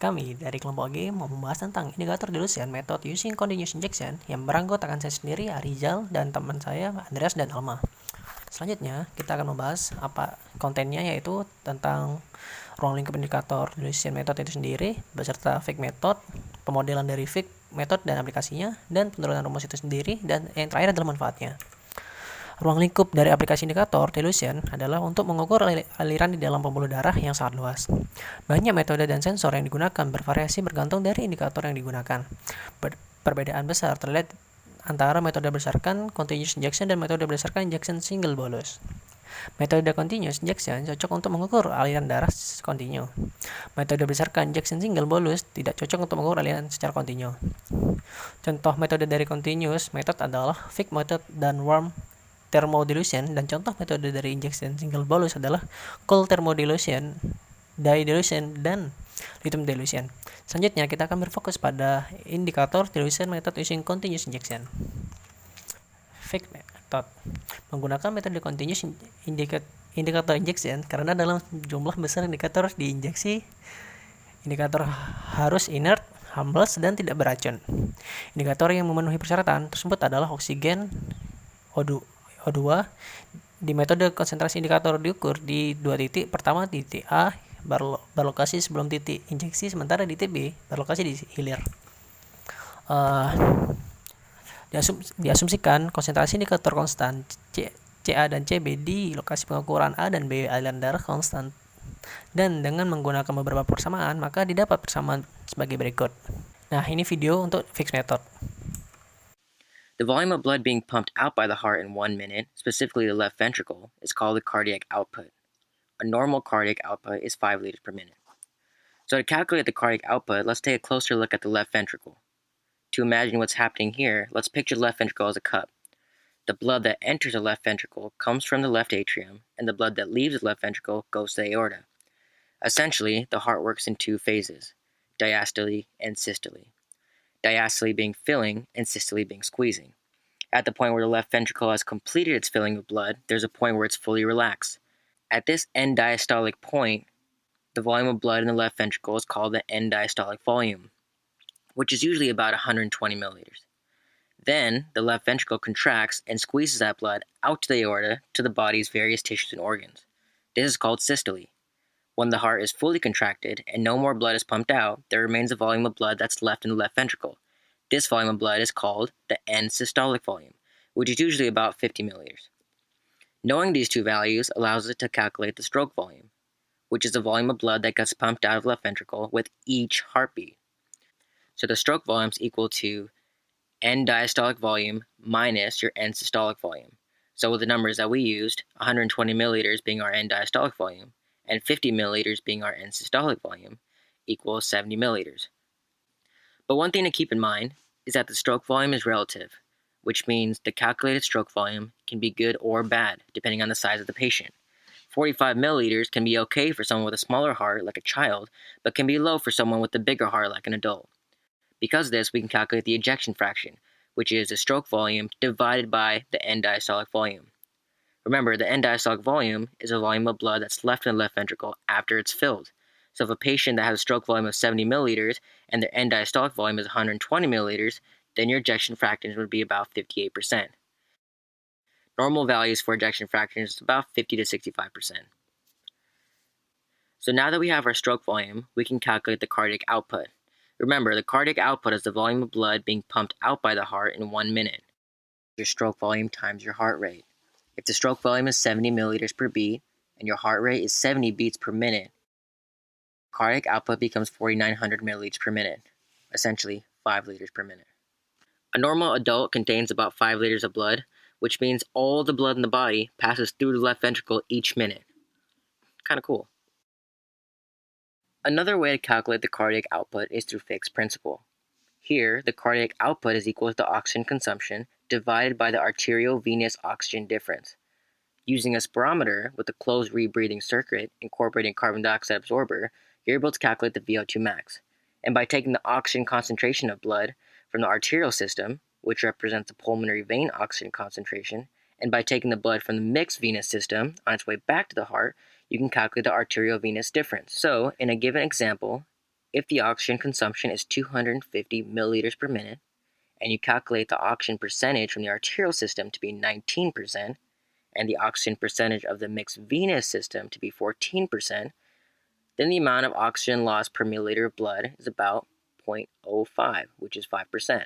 Kami dari kelompok G mau membahas tentang indikator dilution method using continuous injection yang beranggotakan saya sendiri, Arizal, dan teman saya Andreas dan Alma. Selanjutnya, kita akan membahas apa kontennya, yaitu tentang ruang lingkup indikator dilution method itu sendiri, beserta Fick method, pemodelan dari Fick method dan aplikasinya, dan penurunan rumus itu sendiri, dan yang terakhir adalah manfaatnya. Ruang lingkup dari aplikasi indikator dilution adalah untuk mengukur aliran di dalam pembuluh darah yang sangat luas. Banyak metode dan sensor yang digunakan bervariasi bergantung dari indikator yang digunakan. Perbedaan besar terlihat antara metode berdasarkan continuous injection dan metode berdasarkan injection single bolus. Metode continuous injection cocok untuk mengukur aliran darah kontinu. Metode berdasarkan injection single bolus tidak cocok untuk mengukur aliran secara kontinu. Contoh metode dari continuous method adalah Fick method dan warm thermodilution, dan contoh metode dari injection single bolus adalah cold thermodilution, dye dilution, dan lithium dilution. Selanjutnya kita akan berfokus pada indikator dilution method using continuous injection. Fick method menggunakan metode continuous indikator injection karena dalam jumlah besar indikator diinjeksi, indikator harus inert, harmless, dan tidak beracun. Indikator yang memenuhi persyaratan tersebut adalah oksigen, O2. Di metode konsentrasi indikator diukur di dua titik. Pertama, titik A berlokasi sebelum titik injeksi, sementara titik B berlokasi di hilir. Diasumsikan konsentrasi indikator konstan CA dan CB di lokasi pengukuran A dan B aliran darah konstan, dan dengan menggunakan beberapa persamaan maka didapat persamaan sebagai berikut. Nah, ini video untuk Fick method. The volume of blood being pumped out by the heart in 1 minute, specifically the left ventricle, is called the cardiac output. A normal cardiac output is 5 liters per minute. So to calculate the cardiac output, let's take a closer look at the left ventricle. To imagine what's happening here, let's picture the left ventricle as a cup. The blood that enters the left ventricle comes from the left atrium, and the blood that leaves the left ventricle goes to the aorta. Essentially, the heart works in two phases, diastole and systole. Diastole being filling and systole being squeezing. At the point where the left ventricle has completed its filling with blood, there's a point where it's fully relaxed. At this end diastolic point, the volume of blood in the left ventricle is called the end diastolic volume, which is usually about 120 milliliters. Then, the left ventricle contracts and squeezes that blood out to the aorta to the body's various tissues and organs. This is called systole. When the heart is fully contracted and no more blood is pumped out, there remains a volume of blood that's left in the left ventricle. This volume of blood is called the end systolic volume, which is usually about 50 milliliters. Knowing these two values allows us to calculate the stroke volume, which is the volume of blood that gets pumped out of the left ventricle with each heartbeat. So the stroke volume is equal to end diastolic volume minus your end systolic volume. So with the numbers that we used, 120 milliliters being our end diastolic volume, and 50 milliliters being our end systolic volume, equals 70 milliliters. But one thing to keep in mind is that the stroke volume is relative, which means the calculated stroke volume can be good or bad, depending on the size of the patient. 45 milliliters can be okay for someone with a smaller heart, like a child, but can be low for someone with a bigger heart, like an adult. Because of this, we can calculate the ejection fraction, which is the stroke volume divided by the end diastolic volume. Remember, the end diastolic volume is the volume of blood that's left in the left ventricle after it's filled. So if a patient that has a stroke volume of 70 milliliters and their end diastolic volume is 120 milliliters, then your ejection fraction would be about 58%. Normal values for ejection fraction is about 50 to 65%. So now that we have our stroke volume, we can calculate the cardiac output. Remember, the cardiac output is the volume of blood being pumped out by the heart in 1 minute. Your stroke volume times your heart rate. If the stroke volume is 70 milliliters per beat and your heart rate is 70 beats per minute, cardiac output becomes 4,900 milliliters per minute, essentially 5 liters per minute. A normal adult contains about 5 liters of blood, which means all the blood in the body passes through the left ventricle each minute. Kind of cool. Another way to calculate the cardiac output is through Fick's principle. Here, the cardiac output is equal to the oxygen consumption divided by the arteriovenous oxygen difference. Using a spirometer with a closed rebreathing circuit incorporating carbon dioxide absorber, you're able to calculate the VO2 max. And by taking the oxygen concentration of blood from the arterial system, which represents the pulmonary vein oxygen concentration, and by taking the blood from the mixed venous system on its way back to the heart, you can calculate the arteriovenous difference. So, in a given example, If the oxygen consumption is 250 milliliters per minute, and you calculate the oxygen percentage from the arterial system to be 19%, and the oxygen percentage of the mixed venous system to be 14%, then the amount of oxygen lost per milliliter of blood is about 0.05, which is 5%.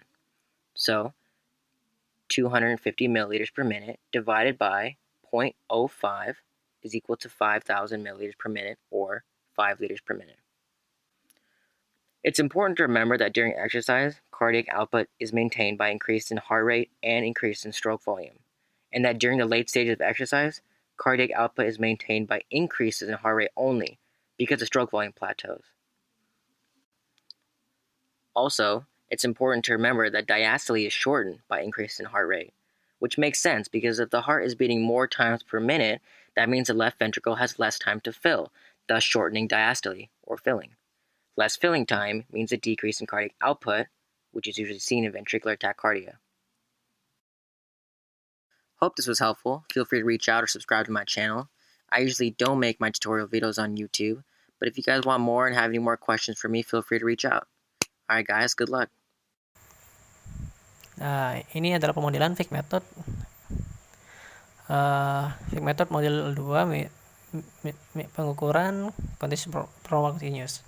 So 250 milliliters per minute divided by 0.05 is equal to 5,000 milliliters per minute, or 5 liters per minute. It's important to remember that during exercise, cardiac output is maintained by increase in heart rate and increase in stroke volume, and that during the late stages of exercise, cardiac output is maintained by increases in heart rate only because the stroke volume plateaus. Also, it's important to remember that diastole is shortened by increase in heart rate, which makes sense because if the heart is beating more times per minute, that means the left ventricle has less time to fill, thus shortening diastole, or filling. Less filling time means a decrease in cardiac output, which is usually seen in ventricular tachycardia. Hope this was helpful. Feel free to reach out or subscribe to my channel. I usually don't make my tutorial videos on YouTube, but if you guys want more and have any more questions for me, feel free to reach out. Alright guys, good luck. Nah, ini adalah pemodelan Fick method. Fick method model 2, pengukuran continuous continuous.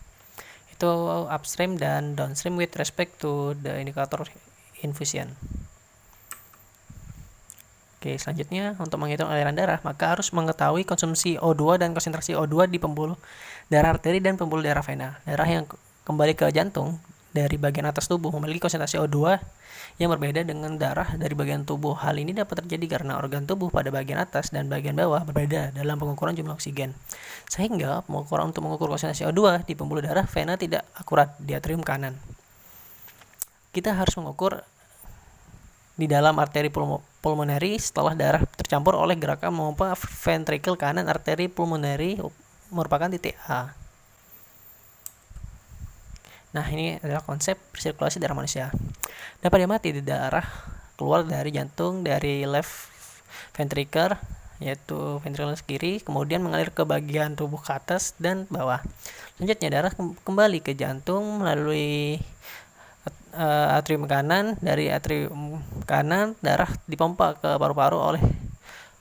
Itu upstream dan downstream with respect to the indicator infusion. Oke, selanjutnya untuk menghitung aliran darah, maka harus mengetahui konsumsi O2 dan konsentrasi O2 di pembuluh darah arteri dan pembuluh darah vena. Darah yang kembali ke jantung dari bagian atas tubuh memiliki konsentrasi O2 yang berbeda dengan darah dari bagian tubuh. Hal ini dapat terjadi karena organ tubuh pada bagian atas dan bagian bawah berbeda dalam pengukuran jumlah oksigen. Sehingga pengukuran untuk mengukur konsentrasi O2 di pembuluh darah vena tidak akurat di atrium kanan. Kita harus mengukur di dalam arteri pulmoneri setelah darah tercampur oleh gerakan memompa ventrikel kanan. Arteri pulmoneri merupakan titik A. Nah, ini adalah konsep sirkulasi darah manusia. Dapat diamati di darah keluar dari jantung dari left ventricle, yaitu ventricle kiri, kemudian mengalir ke bagian tubuh ke atas dan bawah. Selanjutnya darah kembali ke jantung melalui atrium kanan. Dari atrium kanan darah dipompa ke paru-paru oleh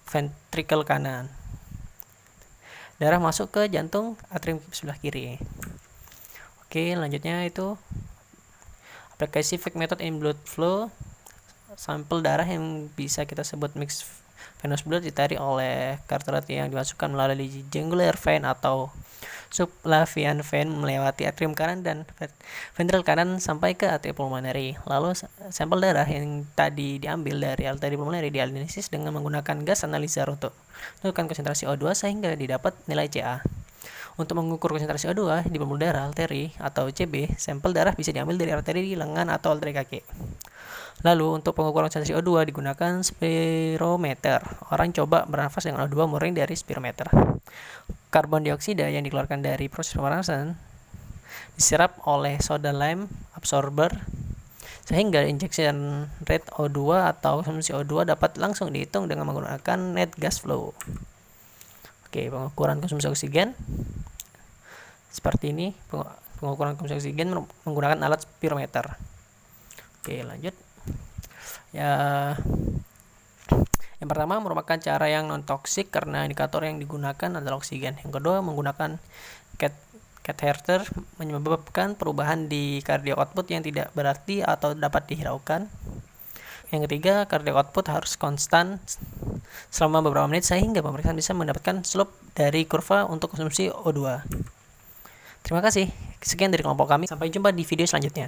ventricle kanan. Darah masuk ke jantung atrium sebelah kiri. Oke, lanjutnya itu aplikasi Fick method in blood flow. Sampel darah yang bisa kita sebut mixed venous blood ditarik oleh cartridge yang dimasukkan melalui jugular vein atau subclavian vein melewati atrium kanan dan ventricle kanan sampai ke arteri pulmoneri. Lalu sampel darah yang tadi diambil dari arteri pulmoneri dianalisis dengan menggunakan gas analyzer untuk menentukan konsentrasi O2 sehingga didapat nilai Ca. Untuk mengukur konsentrasi O2 di pembuluh darah arteri atau CB, sampel darah bisa diambil dari arteri lengan atau arteri kaki. Lalu untuk pengukuran konsentrasi O2 digunakan spirometer. Orang coba bernafas dengan O2 murni dari spirometer. Karbon dioksida yang dikeluarkan dari proses pemanasan diserap oleh soda lime absorber sehingga injection rate O2 atau konsumsi O2 dapat langsung dihitung dengan menggunakan net gas flow. Oke, pengukuran konsumsi oksigen seperti ini. Pengukuran konsumsi oksigen menggunakan alat spirometer. Oke, lanjut. Yang pertama merupakan cara yang non toksik karena indikator yang digunakan adalah oksigen. Yang kedua menggunakan catheter menyebabkan perubahan di cardiac output yang tidak berarti atau dapat dihiraukan. Yang ketiga, cardiac output harus konstan selama beberapa menit sehingga pemeriksaan bisa mendapatkan slope dari kurva untuk konsumsi O2. Terima kasih. Sekian dari kelompok kami. Sampai jumpa di video selanjutnya.